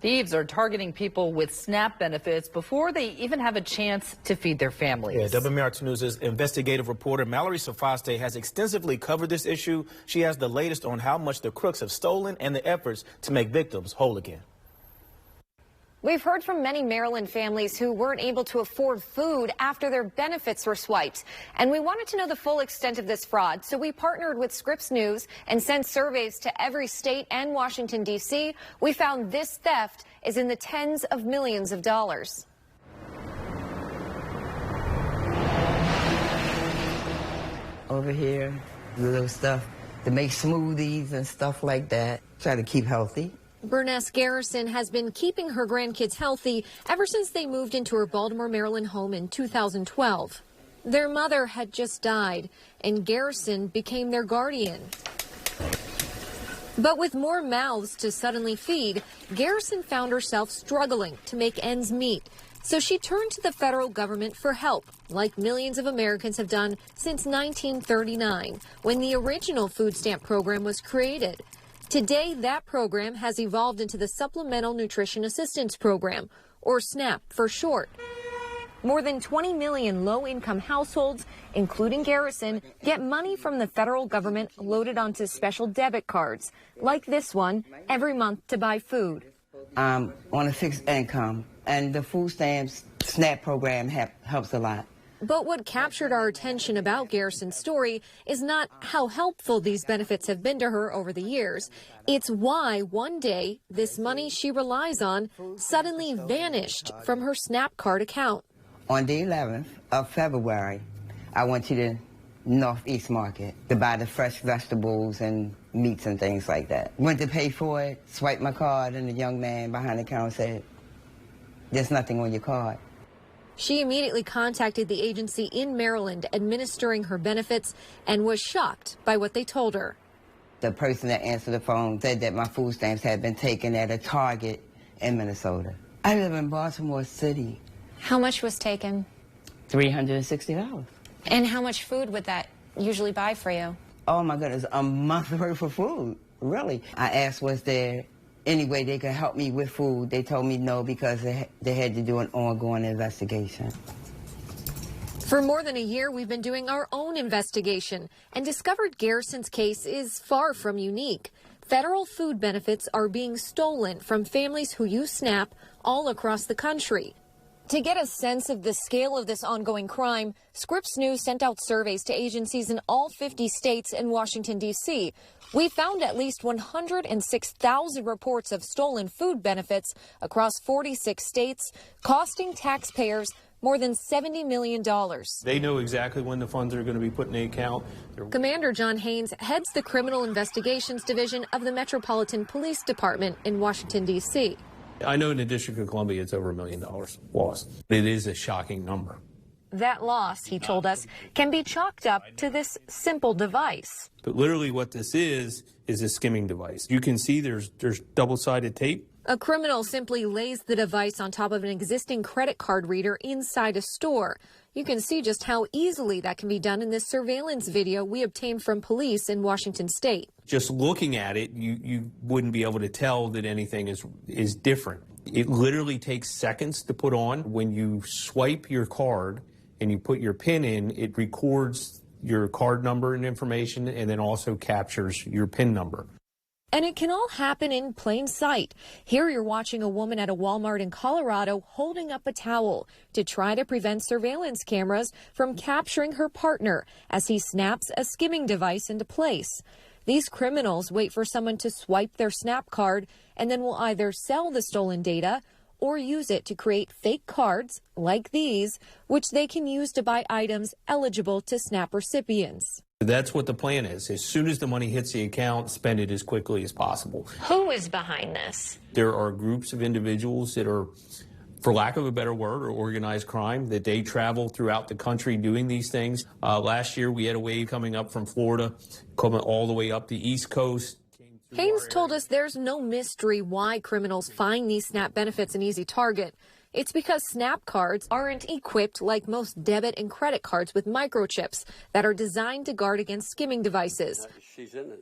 Thieves are targeting people with SNAP benefits before they even have a chance to feed their families. Yeah, WMAR 2 News' investigative reporter Mallory Sofastaii has extensively covered this issue. She has the latest on how much the crooks have stolen and the efforts to make victims whole again. We've heard from many Maryland families who weren't able to afford food after their benefits were swiped. And we wanted to know the full extent of this fraud, so we partnered with Scripps News and sent surveys to every state and Washington, D.C. We found this theft is in the tens of millions of dollars. Over here, little stuff to make smoothies and stuff like that. Try to keep healthy. Burness Garrison has been keeping her grandkids healthy ever since they moved into her Baltimore, Maryland home in 2012. Their mother had just died, and Garrison became their guardian. But with more mouths to suddenly feed, Garrison found herself struggling to make ends meet. So she turned to the federal government for help, like millions of Americans have done since 1939, when the original food stamp program was created. Today, that program has evolved into the Supplemental Nutrition Assistance Program, or SNAP for short. More than 20 million low-income households, including Garrison, get money from the federal government loaded onto special debit cards, like this one, every month to buy food. I'm on a fixed income, and the food stamps SNAP program helps a lot. But what captured our attention about Garrison's story is not how helpful these benefits have been to her over the years. It's why one day this money she relies on suddenly vanished from her SNAP card account. On the 11th of February, I went to the Northeast Market to buy the fresh vegetables and meats and things like that. Went to pay for it, swiped my card, and the young man behind the counter said, "There's nothing on your card." She immediately contacted the agency in Maryland administering her benefits and was shocked by what they told her. The person that answered the phone said that my food stamps had been taken at a Target in Minnesota. I live in Baltimore City. How much was taken? $360. And how much food would that usually buy for you? Oh my goodness, a month's worth of food, really. I asked was there any way they could help me with food. They told me no, because they had to do an ongoing investigation. For more than a year, we've been doing our own investigation and discovered Garrison's case is far from unique. Federal food benefits are being stolen from families who use SNAP all across the country. To get a sense of the scale of this ongoing crime, Scripps News sent out surveys to agencies in all 50 states and Washington, D.C. We found at least 106,000 reports of stolen food benefits across 46 states, costing taxpayers more than $70 million. They know exactly when the funds are going to be put in the account. Commander John Haynes heads the Criminal Investigations Division of the Metropolitan Police Department in Washington, D.C. I know in the District of Columbia it's over $1 million lost. It is a shocking number. That loss, he told us, can be chalked up to this simple device. But literally what this is a skimming device. You can see there's double-sided tape. A criminal simply lays the device on top of an existing credit card reader inside a store. You can see just how easily that can be done in this surveillance video we obtained from police in Washington state. Just looking at it, you wouldn't be able to tell that anything is different. It literally takes seconds to put on. When you swipe your card and you put your PIN in, it records your card number and information and then also captures your PIN number. And it can all happen in plain sight. Here you're watching a woman at a Walmart in Colorado holding up a towel to try to prevent surveillance cameras from capturing her partner as he snaps a skimming device into place. These criminals wait for someone to swipe their SNAP card and then will either sell the stolen data or use it to create fake cards like these, which they can use to buy items eligible to SNAP recipients. That's what the plan is. As soon as the money hits the account, spend it as quickly as possible. Who is behind this? There are groups of individuals that are, for lack of a better word, or organized crime, that they travel throughout the country doing these things. Last year, we had a wave coming up from Florida, coming all the way up the East Coast. Haynes told us there's no mystery why criminals find these SNAP benefits an easy target. It's because SNAP cards aren't equipped like most debit and credit cards with microchips that are designed to guard against skimming devices.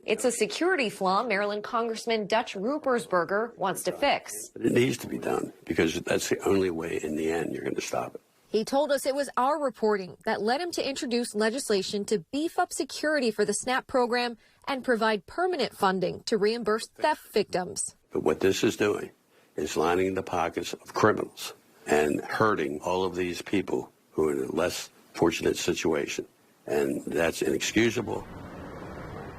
It's a security flaw Maryland Congressman Dutch Ruppersberger wants to fix. It needs to be done because that's the only way in the end you're going to stop it. He told us it was our reporting that led him to introduce legislation to beef up security for the SNAP program and provide permanent funding to reimburse theft victims. But what this is doing is lining the pockets of criminals and hurting all of these people who are in a less fortunate situation. And that's inexcusable.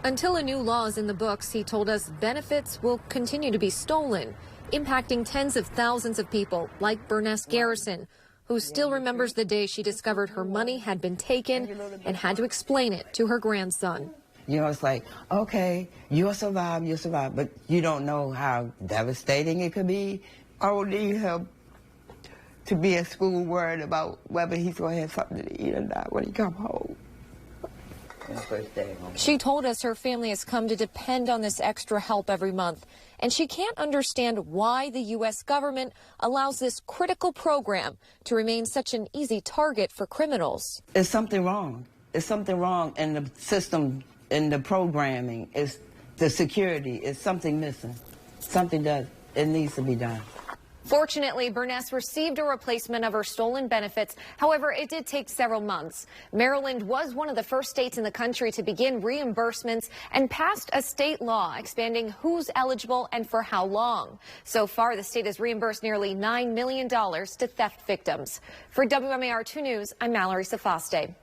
Until a new law is in the books, he told us benefits will continue to be stolen, impacting tens of thousands of people like Berness Garrison, who still remembers the day she discovered her money had been taken and had to explain it to her grandson. You know, it's like, okay, you'll survive, but you don't know how devastating it could be. I will need him to be at school worried about whether he's going to have something to eat or not when he comes home. She told us her family has come to depend on this extra help every month, and she can't understand why the U.S. government allows this critical program to remain such an easy target for criminals. There's something wrong. There's something wrong in the system, in the programming. It's the security. It's something missing. It needs to be done. Fortunately, Berness received a replacement of her stolen benefits. However, it did take several months. Maryland was one of the first states in the country to begin reimbursements and passed a state law expanding who's eligible and for how long. So far, the state has reimbursed nearly $9 million to theft victims. For WMAR 2 News, I'm Mallory Sofastaii.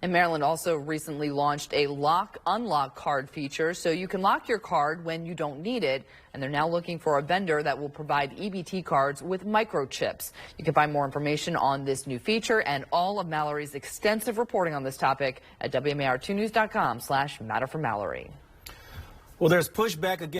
And Maryland also recently launched a lock-unlock card feature, so you can lock your card when you don't need it. And they're now looking for a vendor that will provide EBT cards with microchips. You can find more information on this new feature and all of Mallory's extensive reporting on this topic at WMAR2news.com/matterformallory. Well, there's pushback against